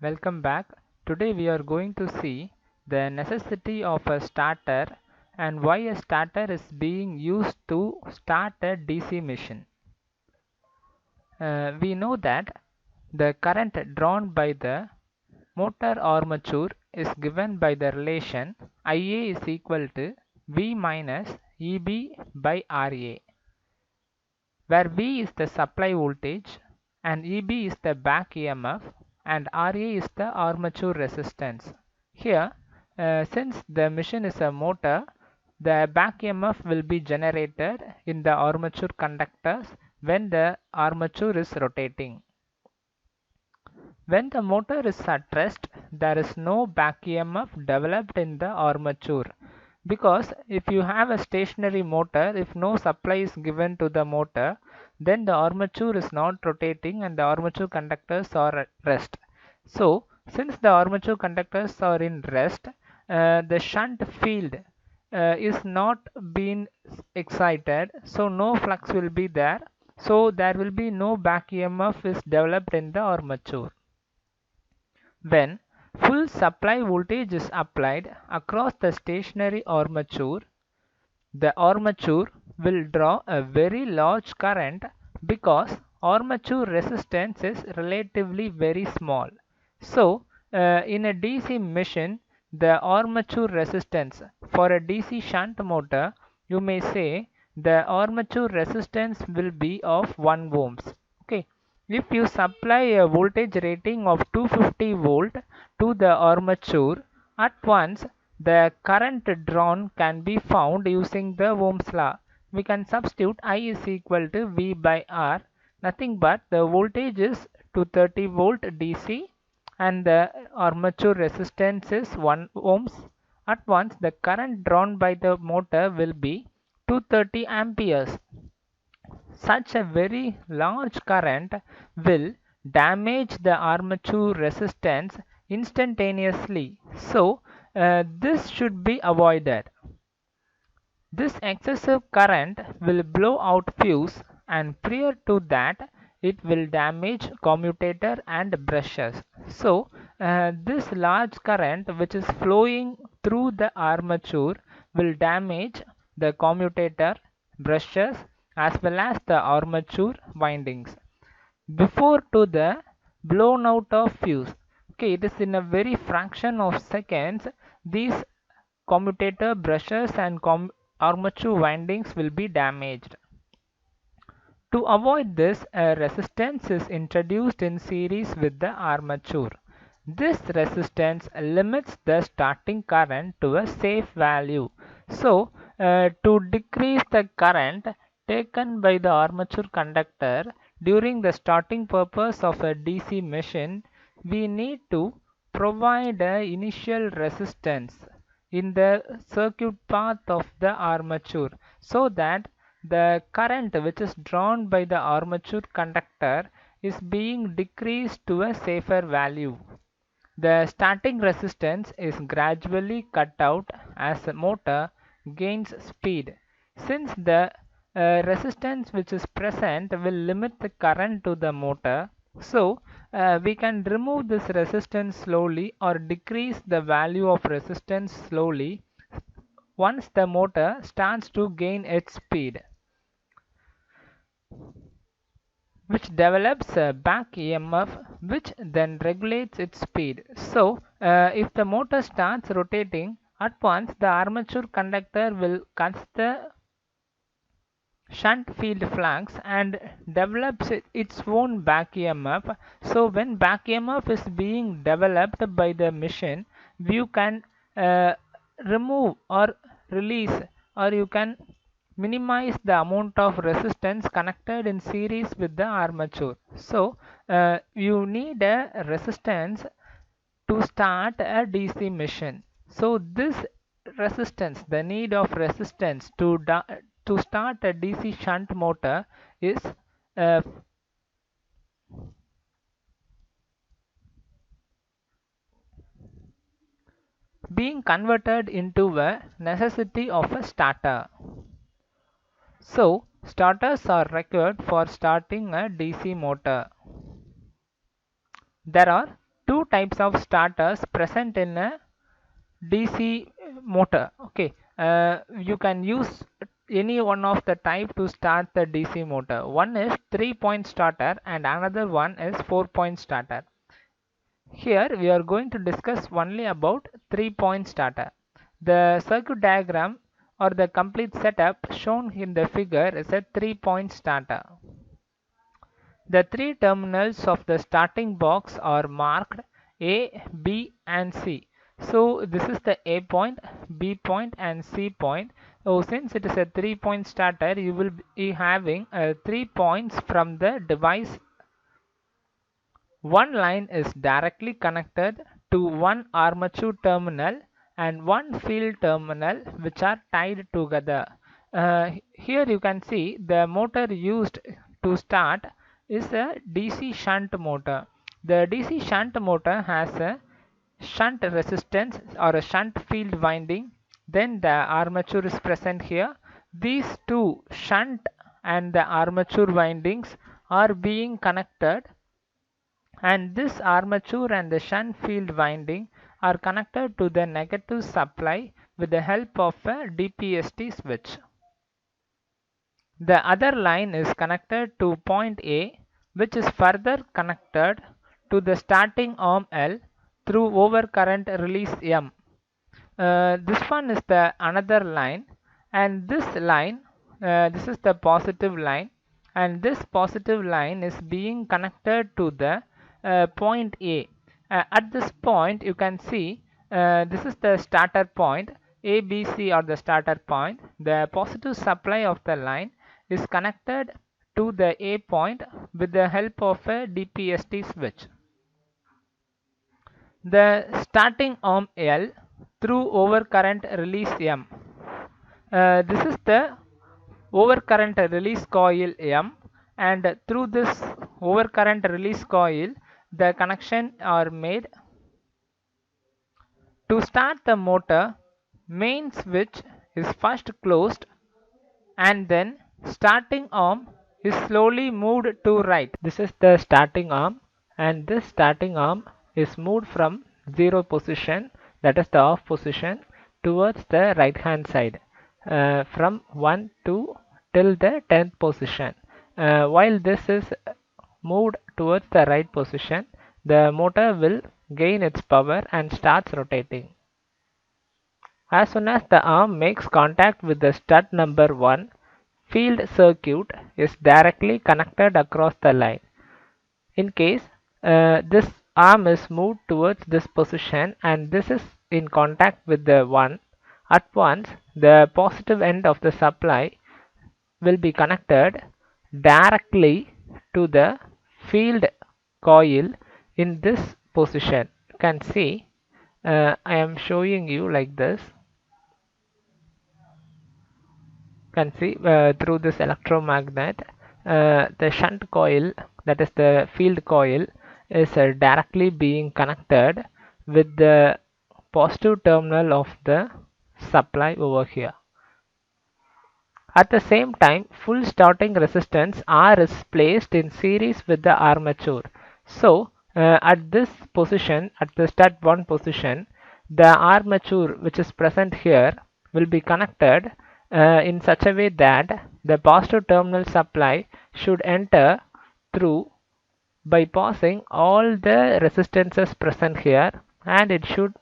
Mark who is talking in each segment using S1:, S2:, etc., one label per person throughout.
S1: Welcome back. Today we are going to see the necessity of a starter and why a starter is being used to start a DC machine. We know that the current drawn by the motor armature is given by the relation Ia is equal to V minus Eb by Ra, where V is the supply voltage and Eb is the back EMF and Ra is the armature resistance. Here, since the machine is a motor, the back EMF will be generated in the armature conductors when the armature is rotating. When the motor is at rest, there is no back EMF developed in the armature, because if you have a stationary motor, if no supply is given to the motor, then the armature is not rotating and the armature conductors are at rest. So since the armature conductors are in rest, the shunt field is not being excited, so no flux will be there, so there will be no back EMF is developed in the armature. When full supply voltage is applied across the stationary armature, the armature will draw a very large current because armature resistance is relatively very small. So, in a DC machine, the armature resistance for a DC shunt motor, you may say the armature resistance will be of 1 ohms. Okay. If you supply a voltage rating of 250 volt to the armature, at once the current drawn can be found using the Ohm's law. We can substitute I is equal to V by R, nothing but the voltage is 230 volt DC and the armature resistance is 1 ohms. At once the current drawn by the motor will be 230 amperes. Such a very large current will damage the armature resistance instantaneously. So, this should be avoided. This excessive current will blow out fuse, and prior to that it will damage commutator and brushes. So, this large current which is flowing through the armature will damage the commutator, brushes as well as the armature windings before to the blown out of fuse. Okay, it is in a very fraction of seconds these commutator, brushes and armature windings will be damaged. To avoid this, a resistance is introduced in series with the armature. This resistance limits the starting current to a safe value. So, to decrease the current taken by the armature conductor during the starting purpose of a DC machine, we need to provide an initial resistance in the circuit path of the armature, so that the current which is drawn by the armature conductor is being decreased to a safer value. The starting resistance is gradually cut out as the motor gains speed. Since the resistance which is present will limit the current to the motor, so we can remove this resistance slowly or decrease the value of resistance slowly once the motor starts to gain its speed, which develops a back EMF which then regulates its speed. So, if the motor starts rotating, at once the armature conductor will cut the shunt field flux and develops its own back EMF. So, when back EMF is being developed by the machine, you can remove or release, or you can minimize the amount of resistance connected in series with the armature. So, you need a resistance to start a DC machine. So, this resistance, the need of resistance to start a DC shunt motor is uh, being converted into a necessity of a starter. So, starters are required for starting a DC motor. There are two types of starters present in a DC motor. Okay, you can use any one of the type to start the DC motor. One is 3-point starter and another one is 4-point starter. Here we are going to discuss only about 3-point starter. The circuit diagram or the complete setup shown in the figure is a 3-point starter. The three terminals of the starting box are marked A, B and C. So this is the A point, B point and C point. So since it is a 3-point starter, you will be having 3 points from the device. One line is directly connected to one armature terminal and one field terminal which are tied together. Here you can see the motor used to start is a DC shunt motor. The DC shunt motor has a shunt resistance or a shunt field winding. Then the armature is present here. These two shunt and the armature windings are being connected, and this armature and the shunt field winding are connected to the negative supply with the help of a DPST switch. The other line is connected to point A, which is further connected to the starting arm L through overcurrent release M. This one is the another line, and this line, this is the positive line, and this positive line is being connected to the point A. At this point you can see this is the starter point. A, B, C are the starter point. The positive supply of the line is connected to the A point with the help of a DPST switch. The starting arm L through overcurrent release M. This is the overcurrent release coil M, and through this overcurrent release coil the connection are made. To start the motor, main switch is first closed and then starting arm is slowly moved to right. This is the starting arm, and this starting arm is moved from 0 position, that is the off position, towards the right hand side from 1 to till the 10th position. While this is moved towards the right position, the motor will gain its power and starts rotating. As soon as the arm makes contact with the stud number 1, field circuit is directly connected across the line. In case this arm is moved towards this position and this is in contact with the 1, at once the positive end of the supply will be connected directly to the field coil in this position. You can see I am showing you like this. Can see through this electromagnet the shunt coil, that is the field coil, is directly being connected with the positive terminal of the supply over here. At the same time, full starting resistance R is placed in series with the armature. So at this position, at the stud 1 position, the armature which is present here will be connected in such a way that the positive terminal supply should enter through bypassing all the resistances present here, and it should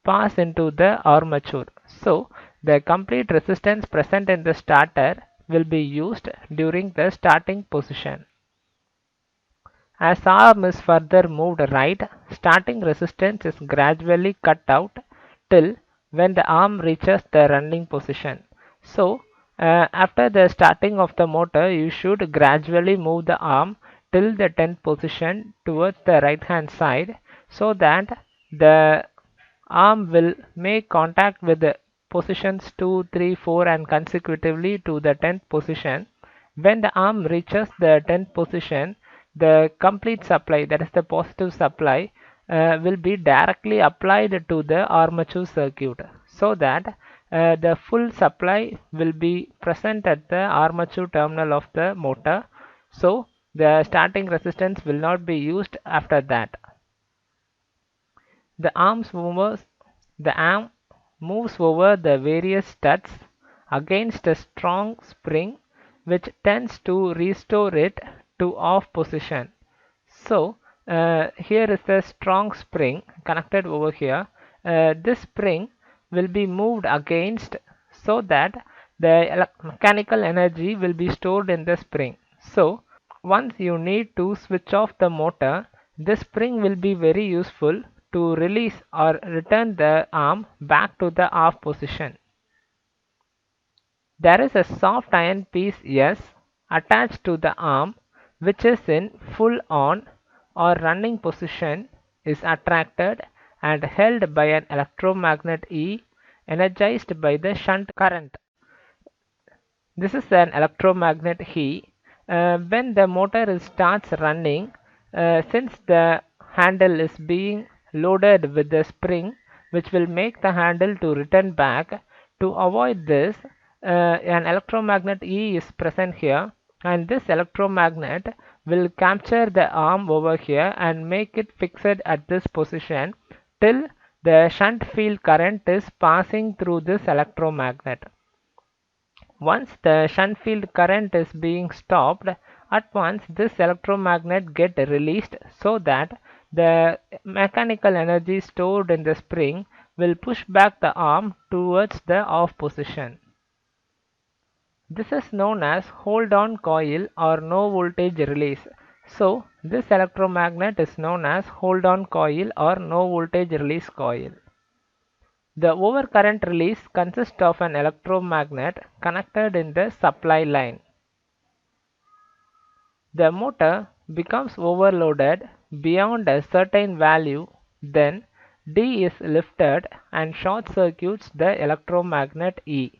S1: pass into the armature. So the complete resistance present in the starter will be used during the starting position. As arm is further moved right, starting resistance is gradually cut out till when the arm reaches the running position. So after the starting of the motor, you should gradually move the arm till the 10th position towards the right hand side, so that the arm will make contact with the positions 2, 3, 4 and consecutively to the 10th position. When the arm reaches the 10th position, the complete supply, that is the positive supply, will be directly applied to the armature circuit, so that the full supply will be present at the armature terminal of the motor. So the starting resistance will not be used after that. The the arm moves over the various studs against a strong spring which tends to restore it to off position. So here is a strong spring connected over here. This spring will be moved against so that the mechanical energy will be stored in the spring. So once you need to switch off the motor, this spring will be very useful to release or return the arm back to the off position. There is a soft iron piece S attached to the arm which is in full on or running position, is attracted and held by an electromagnet E energized by the shunt current. This is an electromagnet E. When the motor starts running, since the handle is being loaded with the spring which will make the handle to return back, to avoid this, an electromagnet E is present here, and this electromagnet will capture the arm over here and make it fixed at this position till the shunt field current is passing through this electromagnet. Once the shunt field current is being stopped, at once this electromagnet get released so that the mechanical energy stored in the spring will push back the arm towards the off position. This is known as hold-on coil or no voltage release. So this electromagnet is known as hold-on coil or no voltage release coil. The overcurrent release consists of an electromagnet connected in the supply line. The motor becomes overloaded beyond a certain value, then D is lifted and short circuits the electromagnet E.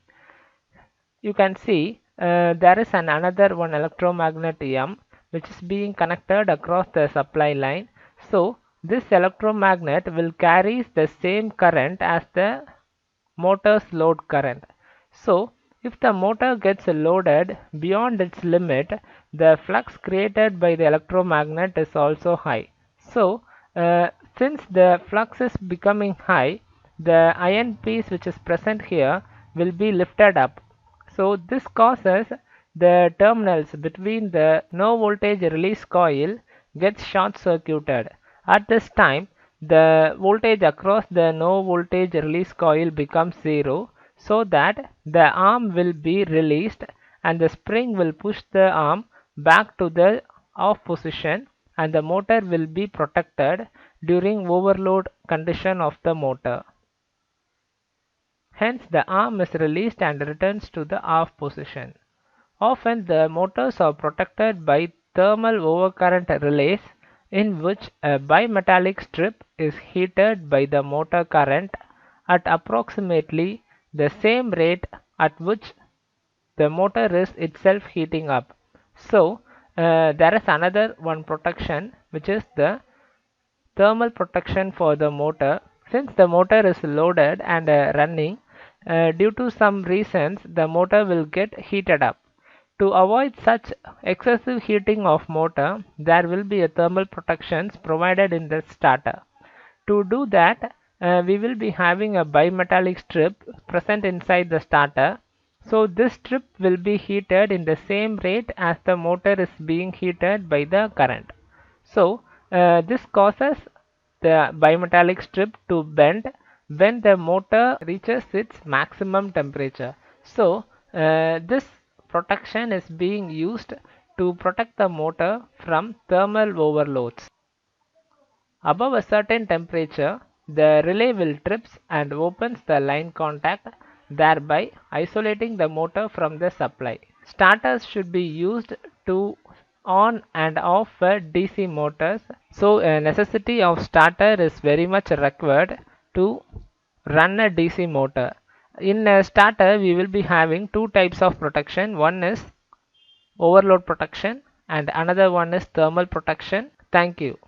S1: You can see there is another one electromagnet M which is being connected across the supply line. So this electromagnet will carry the same current as the motor's load current. So if the motor gets loaded beyond its limit, the flux created by the electromagnet is also high. So since the flux is becoming high, the iron piece which is present here will be lifted up. So this causes the terminals between the no voltage release coil gets short circuited. At this time, the voltage across the no voltage release coil becomes zero, so that the arm will be released and the spring will push the arm back to the off position and the motor will be protected during overload condition of the motor. Hence the arm is released and returns to the off position. Often the motors are protected by thermal overcurrent relays in which a bimetallic strip is heated by the motor current at approximately the same rate at which the motor is itself heating up. So there is another one protection which is the thermal protection for the motor. Since the motor is loaded and running, due to some reasons the motor will get heated up. To avoid such excessive heating of motor, there will be a thermal protections provided in the starter. To do that, we will be having a bimetallic strip present inside the starter. So this strip will be heated in the same rate as the motor is being heated by the current. So this causes the bimetallic strip to bend when the motor reaches its maximum temperature. So this protection is being used to protect the motor from thermal overloads. Above a certain temperature, the relay will trips and opens the line contact, thereby isolating the motor from the supply. Starters should be used to on and off DC motors. So a necessity of starter is very much required to run a DC motor. In a starter, we will be having two types of protection. One is overload protection and another one is thermal protection. Thank you.